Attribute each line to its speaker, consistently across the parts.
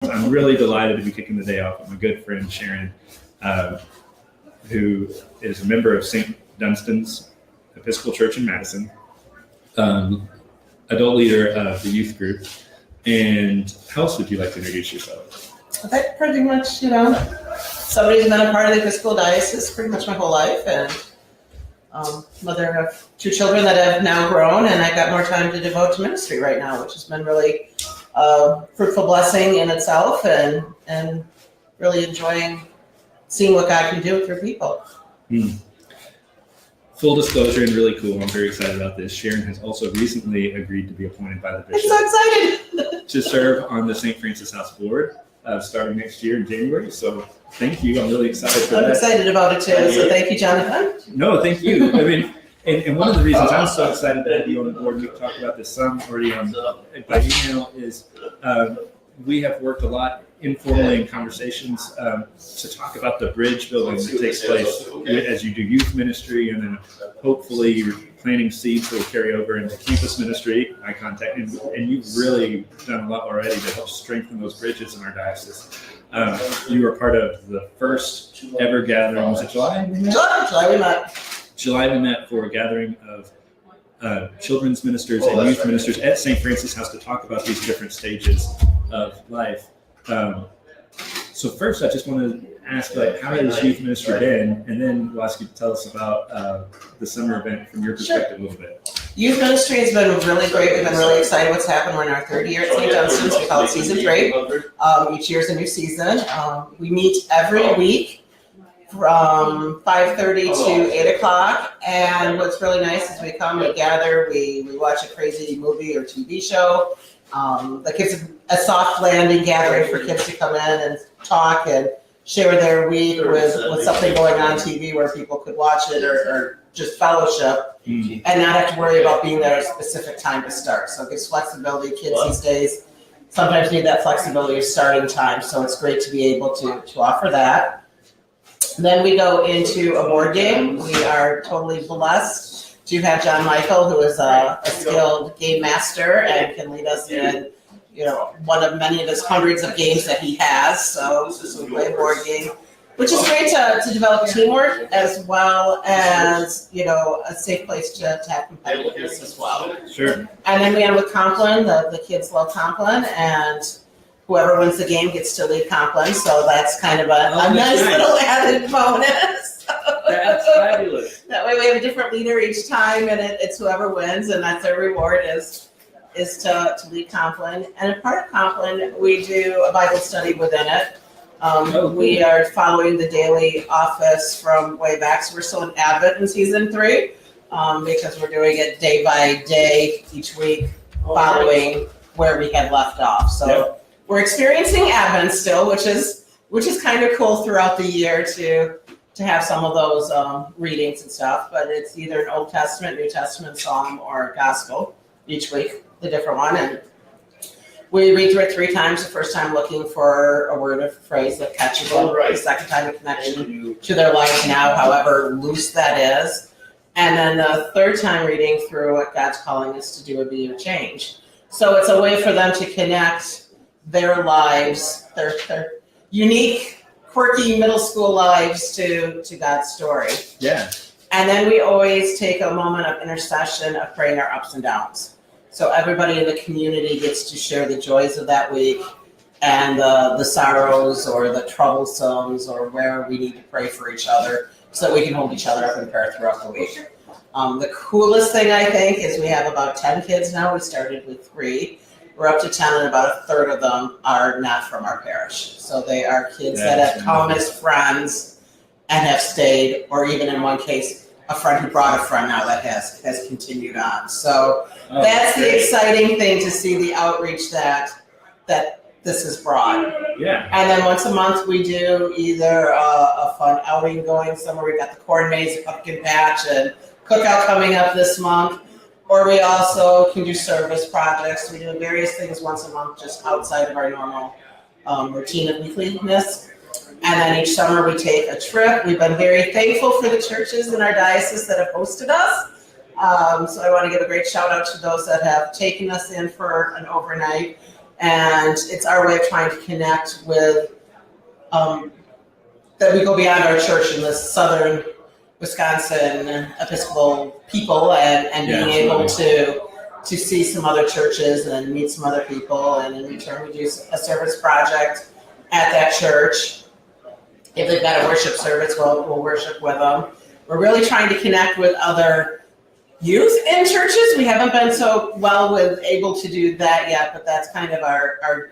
Speaker 1: I'm really delighted to be kicking the day off with my good friend Sharon, who is a member of St. Dunstan's Episcopal Church in Madison, adult leader of the youth group. And how else would you like to introduce yourself?
Speaker 2: I pretty much, somebody's been a part of the Episcopal Diocese pretty much my whole life, and mother of 2 children that have now grown, and I got more time to devote to ministry right now, which has been really fruitful blessing in itself, and really enjoying seeing what God can do through people.
Speaker 1: Full disclosure, and really cool, I'm very excited about this. Sharon has also recently agreed to be appointed by the bishop.
Speaker 2: I'm so excited
Speaker 1: to serve on the St. Francis House Board starting next year in January. So thank you. I'm really excited for that.
Speaker 2: I'm excited about it too. So thank you, Jonathan.
Speaker 1: No, thank you. I mean, and one of the reasons I'm so excited to have you on the board, we've talked about this some already by email, is we have worked a lot informally in conversations to talk about the bridge building that takes place as you do youth ministry, and then hopefully you're planting seeds that will carry over into campus ministry, eye contact, and you've really done a lot already to help strengthen those bridges in our diocese. You were part of the first ever gathering. Was it July? July we met for a gathering of children's ministers and youth ministers at St. Francis House to talk about these different stages of life. So first, I just want to ask, how has youth ministry been? And then we'll ask you to tell us about the summer event from your perspective a little bit.
Speaker 2: Youth ministry has been really great. We've been really excited what's happened. We're in our 3rd year at St. Dunstan's. We call it season 3. Each year is a new season. We meet every week from 5:30 to 8 o'clock. And what's really nice is we come, we gather, we watch a crazy movie or TV show. That gives a soft landing gathering for kids to come in and talk and share their week with something going on TV where people could watch it or just fellowship and not have to worry about being there at a specific time to start. So it gives flexibility. Kids these days sometimes need that flexibility of starting time, so it's great to be able to offer that. Then we go into a board game. We are totally blessed to have John Michael, who is a skilled game master and can lead us in, one of many of his hundreds of games that he has. So we play a board game, which is great to develop teamwork as well as, a safe place to have competitiveness as well.
Speaker 1: Sure.
Speaker 2: And then we end with Compline. The kids love Compline, and whoever wins the game gets to lead Compline. So that's kind of a nice little added bonus.
Speaker 1: That's fabulous.
Speaker 2: That way we have a different leader each time, and it's whoever wins, and that's their reward is to lead Compline. And a part of Compline, we do a Bible study within it. We are following the daily office from way back, so we're still in Advent in season 3 because we're doing it day by day each week, following where we had left off. So we're experiencing Advent still, which is kind of cool throughout the year to have some of those readings and stuff, but it's either an Old Testament, New Testament, Psalm, or Gospel each week, the different one. And we read through it 3 times. The first time looking for a word or phrase that catches them. The second time a connection to their life now, however loose that is. And then the 3rd time reading through what God's calling us to do a be of change. So it's a way for them to connect their lives, their unique, quirky middle school lives to God's story.
Speaker 1: Yeah.
Speaker 2: And then we always take a moment of intercession of praying our ups and downs. So everybody in the community gets to share the joys of that week and the sorrows or the troublesomes or where we need to pray for each other so that we can hold each other up in prayer throughout the week. The coolest thing, I think, is we have about 10 kids now. We started with 3. We're up to 10, and about 1/3 of them are not from our parish. So they are kids that have come as friends and have stayed, or even in one case, a friend who brought a friend now that has continued on. So that's the exciting thing, to see the outreach that this has brought.
Speaker 1: Yeah.
Speaker 2: And then once a month we do either a fun outing going somewhere. We've got the corn maze, the pumpkin patch, and cookout coming up this month. Or we also can do service projects. We do various things once a month just outside of our normal routine of weekliness. And then each summer we take a trip. We've been very thankful for the churches in our diocese that have hosted us. So I want to give a great shout out to those that have taken us in for an overnight. And it's our way of trying to connect with, that we go beyond our church in the southern Wisconsin Episcopal people and
Speaker 1: Yeah,
Speaker 2: being able to see some other churches and meet some other people. And in return, we do a service project at that church. If they've got a worship service, we'll worship with them. We're really trying to connect with other youth in churches. We haven't been so well able to do that yet, but that's kind of our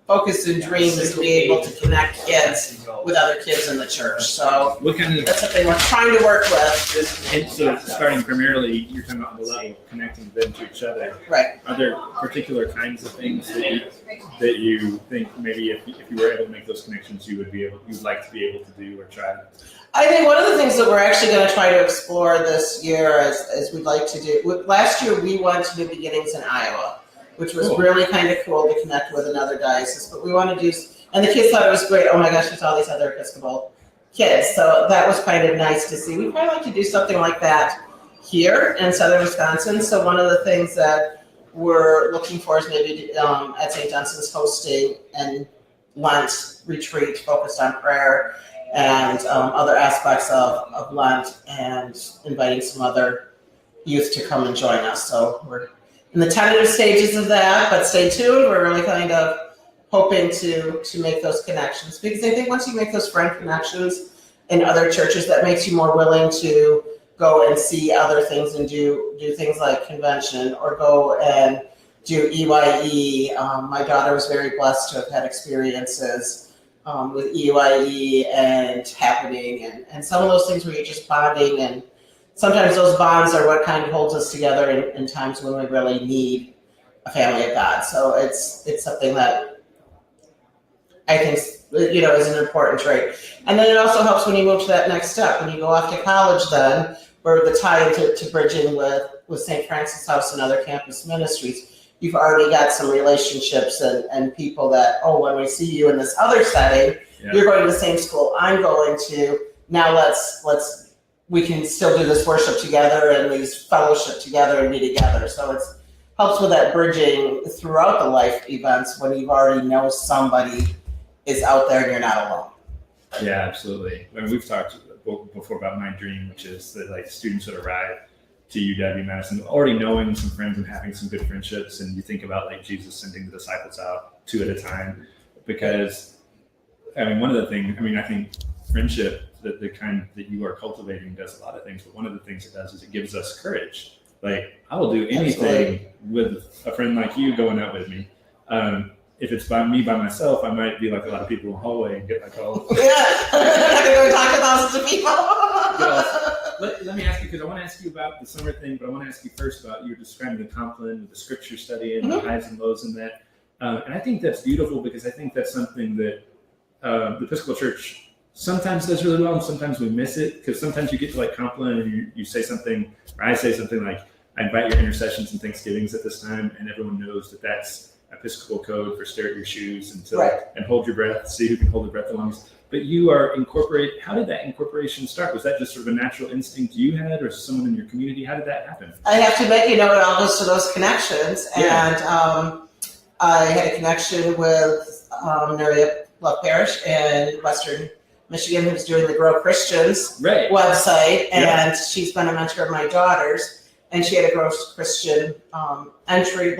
Speaker 2: focus and dream, is to be able to connect kids with other kids in the church. So
Speaker 1: What kind of,
Speaker 2: that's something we're trying to work with.
Speaker 1: and so starting primarily, you're talking about the level of connecting them to each other.
Speaker 2: Right.
Speaker 1: Are there particular kinds of things that you think maybe if you were able to make those connections, you'd like to be able to do or try?
Speaker 2: I think one of the things that we're actually going to try to explore this year, as we'd like to do, last year we went to the beginnings in Iowa, which was really kind of cool to connect with another diocese. But we want to do, and the kids thought it was great. Oh my gosh, there's all these other Episcopal kids. So that was kind of nice to see. We'd probably like to do something like that here in southern Wisconsin. So one of the things that we're looking for is maybe at St. Dunstan's hosting a Lent retreat focused on prayer and other aspects of Lent, and inviting some other youth to come and join us. So we're in the tentative stages of that, but stay tuned. We're really kind of hoping to make those connections, because I think once you make those friend connections in other churches, that makes you more willing to go and see other things and do things like convention, or go and do EYE. My daughter was very blessed to have had experiences with EYE and happening, and some of those things where you're just bonding, and sometimes those bonds are what kind of holds us together in times when we really need a family of God. So it's something that I think is an important trait. And then it also helps when you move to that next step. When you go off to college, then we're the tie to bridging with St. Francis House and other campus ministries. You've already got some relationships and people that, when we see you in this other setting, you're going to the same school I'm going to. Now we can still do this worship together and these fellowship together and be together. So it helps with that bridging throughout the life events when you already know somebody is out there and you're not alone.
Speaker 1: Yeah, absolutely. And we've talked before about my dream, which is that students would arrive to UW Madison already knowing some friends and having some good friendships. And you think about Jesus sending the disciples out 2 at a time, because one of the things, I think friendship, the kind that you are cultivating, does a lot of things, but one of the things it does is it gives us courage. I will do anything with a friend like you going out with me. If it's by myself, I might be like a lot of people in the hallway and get called.
Speaker 2: Yeah, I'm going to talk to thousands of people.
Speaker 1: Let me ask you, because I want to ask you about the summer thing, but I want to ask you first about, you were describing the Compline, the scripture study, and the highs and lows in that. And I think that's beautiful, because I think that's something that the Episcopal Church sometimes does really well, and sometimes we miss it, because sometimes you get to Compline and you say something, or I say something like, I invite your intercessions and Thanksgivings at this time, and everyone knows that that's Episcopal code for stare at your shoes and hold your breath, see who can hold their breath the longest. But you are how did that incorporation start? Was that just sort of a natural instinct you had, or someone in your community? How did that happen?
Speaker 2: I have to admit, it all goes to those connections. Yeah. And I had a connection with Mary Love Parish in Western Michigan, who's doing the Grow Christians website, and she's been a mentor of my daughter's. And she had a Grow Christian blog entry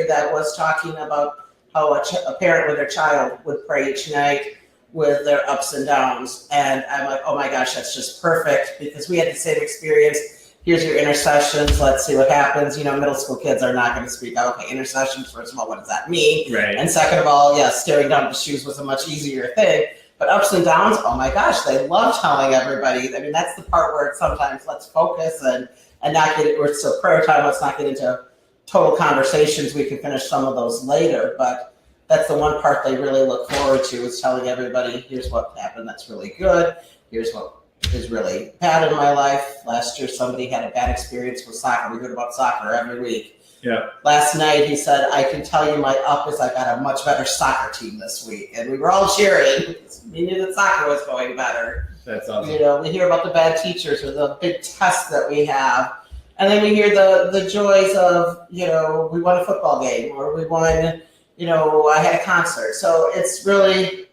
Speaker 2: that was talking about how a parent with their child would pray each night with their ups and downs. And I'm like, oh my gosh, that's just perfect, because we had the same experience. Here's your intercessions. Let's see what happens. Middle school kids are not going to speak out. Okay, intercessions, first of all, what does that mean?
Speaker 1: Right.
Speaker 2: And second of all, staring down the shoes was a much easier thing. But ups and downs, oh my gosh, they love telling everybody. That's the part where sometimes let's focus and not get it, we're still prayer time, let's not get into total conversations. We can finish some of those later, but that's the one part they really look forward to, is telling everybody, here's what happened that's really good, here's what is really bad in my life. Last year, somebody had a bad experience with soccer. We heard about soccer every week.
Speaker 1: Yeah.
Speaker 2: Last night, he said, I can tell you my up is I got a much better soccer team this week. And we were all cheering. We knew that soccer was going better.
Speaker 1: That's awesome.
Speaker 2: We hear about the bad teachers or the big tests that we have. And then we hear the joys of, we won a football game, or we won, I had a concert. So it's really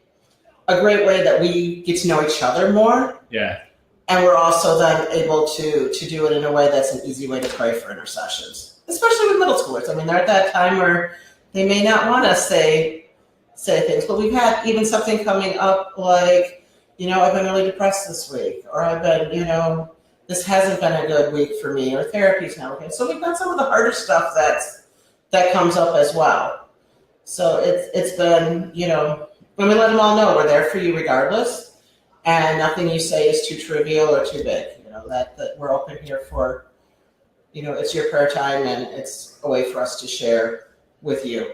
Speaker 2: a great way that we get to know each other more.
Speaker 1: Yeah.
Speaker 2: And we're also then able to do it in a way that's an easy way to pray for intercessions, especially with middle schoolers. I mean, they're at that time where they may not want to say things, but we've had even something coming up like, I've been really depressed this week, or I've been, this hasn't been a good week for me, or therapy's not okay. So we've got some of the harder stuff that comes up as well. So it's been, when we let them all know we're there for you regardless, and nothing you say is too trivial or too big, that we're open here for, it's your prayer time and it's a way for us to share with you.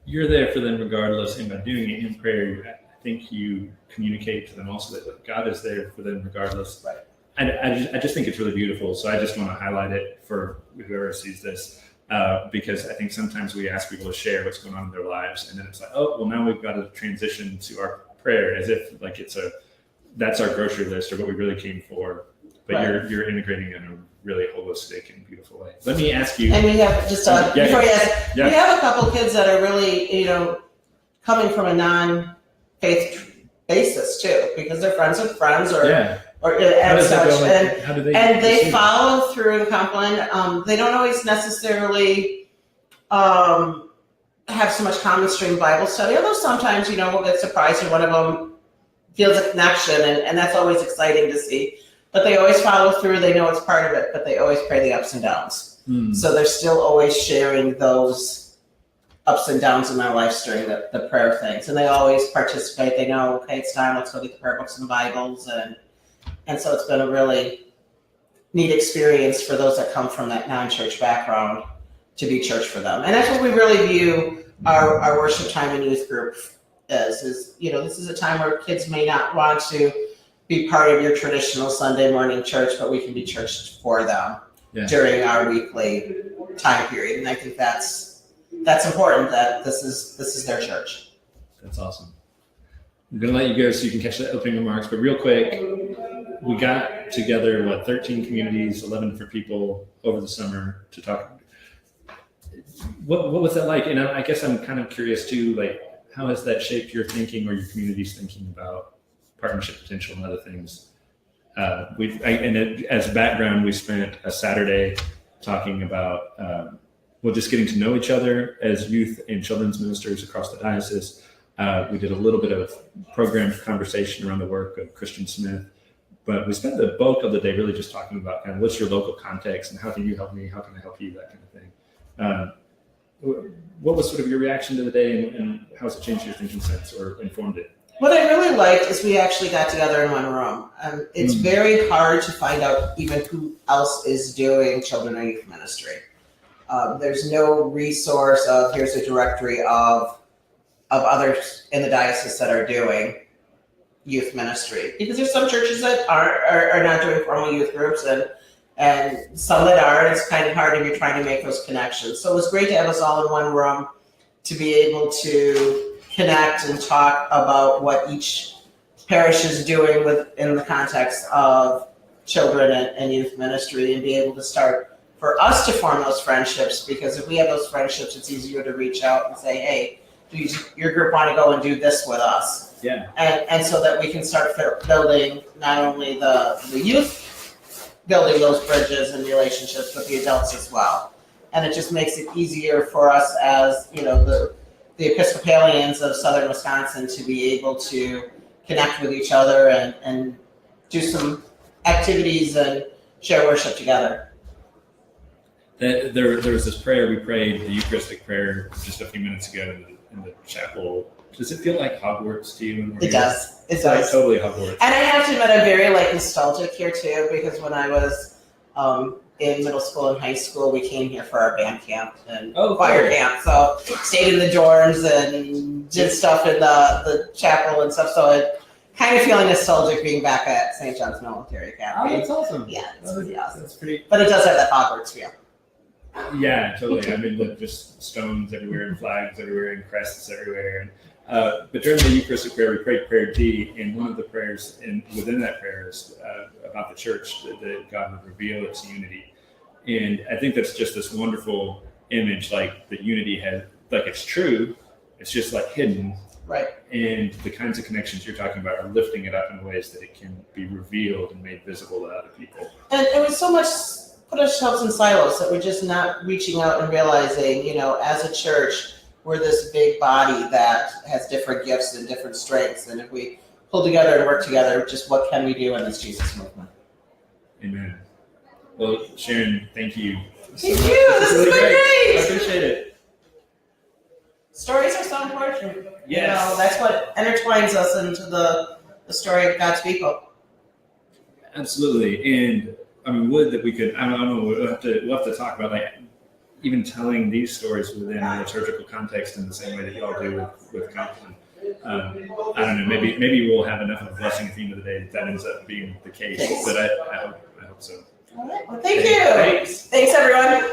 Speaker 1: You're there for them regardless, and by doing it in prayer, I think you communicate to them also that God is there for them regardless.
Speaker 2: Right.
Speaker 1: I just think it's really beautiful. So I just want to highlight it for whoever sees this, because I think sometimes we ask people to share what's going on in their lives, and then it's like, oh, well, now we've got to transition to our prayer as if like that's our grocery list or what we really came for. But
Speaker 2: right.
Speaker 1: you're integrating in a really holistic and beautiful way. Let me ask you.
Speaker 2: And we have just before you ask, we have a couple kids that are really, coming from a non-faith basis too, because they're friends with friends or and such. And they follow through Compline. They don't always necessarily have so much common stream Bible study, although sometimes, we'll get surprised when one of them feels a connection, and that's always exciting to see. But they always follow through. They know it's part of it, but they always pray the ups and downs. So they're still always sharing those ups and downs in their lives during the prayer things. And they always participate. They know, okay, it's time. Let's go get the prayer books and the Bibles. And so it's been a really neat experience for those that come from that non-church background to be church for them. And that's what we really view our worship time and youth group as, this is a time where kids may not want to be part of your traditional Sunday morning church, but we can be church for them during our weekly time period. And I think that's important, that this is their church.
Speaker 1: That's awesome. I'm going to let you go so you can catch the opening remarks, but real quick, we got together, 13 communities, 11 different people over the summer to talk. What was that like? And I guess I'm kind of curious too, how has that shaped your thinking or your community's thinking about partnership potential and other things? As background, we spent a Saturday talking about, just getting to know each other as youth and children's ministers across the diocese. We did a little bit of program conversation around the work of Christian Smith, but we spent the bulk of the day really just talking about kind of what's your local context and how can you help me, how can I help you, that kind of thing. What was sort of your reaction to the day, and how has it changed your thinking since or informed it?
Speaker 2: What I really liked is we actually got together in one room. It's very hard to find out even who else is doing children or youth ministry. There's no resource of here's a directory of others in the diocese that are doing youth ministry, because there's some churches that are not doing formal youth groups and some that are. It's kind of hard if you're trying to make those connections. So it was great to have us all in one room to be able to connect and talk about what each parish is doing within the context of children and youth ministry, and be able to start for us to form those friendships, because if we have those friendships, it's easier to reach out and say, hey, do your group want to go and do this with us?
Speaker 1: Yeah.
Speaker 2: And so that we can start building not only the youth, building those bridges and relationships, but the adults as well. And it just makes it easier for us as, the Episcopalians of Southern Wisconsin to be able to connect with each other and do some activities and share worship together.
Speaker 1: There was this prayer we prayed, the Eucharistic prayer, just a few minutes ago in the chapel. Does it feel like Hogwarts to you?
Speaker 2: It does. It does.
Speaker 1: Like totally Hogwarts.
Speaker 2: And I have to admit, I'm very nostalgic here too, because when I was in middle school and high school, we came here for our band camp and choir camp. So stayed in the dorms and did stuff in the chapel and stuff. So I kind of feeling nostalgic being back at St. John's Military Academy.
Speaker 1: Oh, that's awesome.
Speaker 2: Yeah, it's pretty awesome.
Speaker 1: That's pretty.
Speaker 2: But it does have that Hogwarts feel.
Speaker 1: Yeah, totally. I mean, look, just stones everywhere and flags everywhere and crests everywhere. And but during the Eucharistic prayer, we prayed prayer D, and one of the prayers within that prayer is about the church, that God would reveal its unity. And I think that's just this wonderful image, like the unity like it's true. It's just like hidden.
Speaker 2: Right.
Speaker 1: And the kinds of connections you're talking about are lifting it up in ways that it can be revealed and made visible to other people.
Speaker 2: And it was so much put ourselves in silos that we're just not reaching out and realizing, as a church, we're this big body that has different gifts and different strengths. And if we pull together and work together, just what can we do in this Jesus movement?
Speaker 1: Amen. Well, Sharon, thank you.
Speaker 2: Thank you. This has been great.
Speaker 1: I appreciate it.
Speaker 2: Stories are so important.
Speaker 1: Yes.
Speaker 2: That's what intertwines us into the story of God's people.
Speaker 1: Absolutely. And I mean, would that we could, I don't know, we'll have to talk about like even telling these stories within a liturgical context in the same way that y'all do with Compton. I don't know, maybe we'll have enough of a blessing at the end of the day that ends up being the case, but I hope so.
Speaker 2: All right. Well, thank you. Thanks everyone.